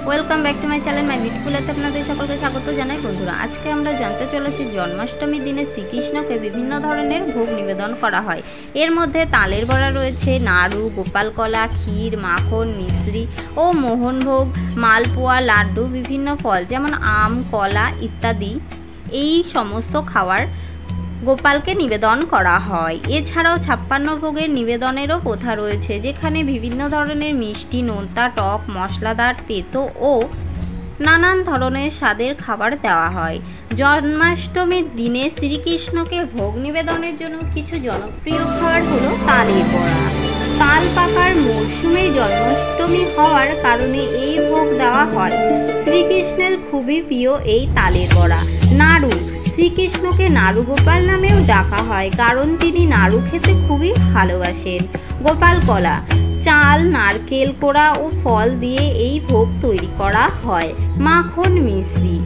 Welcome back to my channel my বিউটিফুলতে আপনাদের সকলকে স্বাগত জানাই। বন্ধুরা, আজকে আমরা জানতে চলেছি জন্মাষ্টমীর দিনে শ্রীকৃষ্ণকে বিভিন্ন ধরনের ভোগ নিবেদন করা হয়। এর মধ্যে তালের বড়া রয়েছে, নাড়ু, গোপাল কলা, ক্ষীর, মাখন, মিশ্রি ও মোহনভোগ, মালপোয়া, লাড্ডু, বিভিন্ন ফল যেমন আম, কলা ইত্যাদি এই সমস্ত খাবার গোপালকে নিবেদন করা হয়। এছাড়াও 56 ভোগের নিবেদনেরও প্রথা রয়েছে, যেখানে বিভিন্ন ধরনের মিষ্টি, নোনতা, টক, মশলাদার, তেতো ও নানান ধরনের স্বাদের খাবার দেওয়া হয়। জন্মাষ্টমীর দিনে শ্রীকৃষ্ণকে ভোগ নিবেদনের জন্য কিছু জনপ্রিয় খাবার হলো তালের বড়া। তাল পাকার মরশুমে জন্মাষ্টমী হওয়ার কারণে এই ভোগ দেওয়া হয়। শ্রীকৃষ্ণের খুবই প্রিয় এই তালের বড়া। নাড়ু, শ্রীকৃষ্ণকে নাড়ু গোপাল নামেও ডাকা হয়, কারণ তিনি নাড়ু খেতে খুবই ভালোবাসেন। গোপাল কলা, চাল, নারকেল কোড়া ও ফল দিয়ে এই ভোগ তৈরি করা হয়। মাখন মিশ্রি,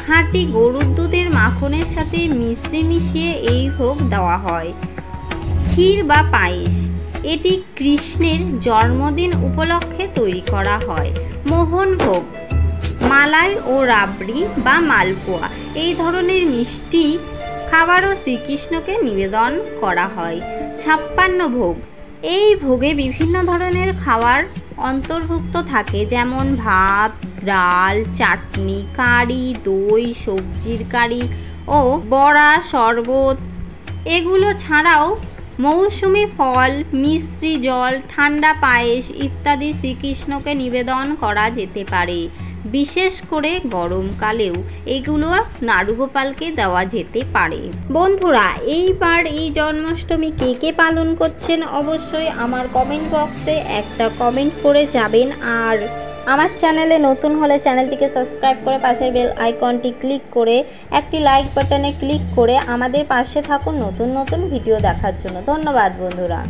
খাঁটি গরুর দুধের মাখনের সাথে মিশ্রি মিশিয়ে এই ভোগ দেওয়া হয়। ক্ষীর বা পায়েস, এটি কৃষ্ণের জন্মদিন উপলক্ষে তৈরি করা হয়। মোহনভোগ, মালাই ও রাবড়ি বা মালপোয়া এই ধরনের মিষ্টি খাবারও শ্রীকৃষ্ণকে নিবেদন করা হয়। 56 ভোগ, এই ভোগে বিভিন্ন ধরনের খাবার অন্তর্ভুক্ত থাকে, যেমন ভাত, ডাল, চাটনি, কারি, দই, সবজির কারি ও বড়া, শরবত। এগুলো ছাড়াও মৌসুমি ফল, মিষ্টি জল, ঠান্ডা পায়েস ইত্যাদি শ্রীকৃষ্ণকে নিবেদন করা যেতে পারে। বিশেষ করে গরমকালেও এগুলো নাড়ুগোপালকে দেওয়া যেতে পারে। বন্ধুরা, এইবার এই জন্মাষ্টমী কে কে পালন করছেন অবশ্যই আমার কমেন্ট বক্সে একটা কমেন্ট করে যাবেন। আর আমার চ্যানেলে নতুন হলে চ্যানেলটিকে সাবস্ক্রাইব করে পাশের বেল আইকনটি ক্লিক করে একটি লাইক বাটনে ক্লিক করে আমাদের পাশে থাকুন নতুন নতুন ভিডিও দেখার জন্য। ধন্যবাদ বন্ধুরা।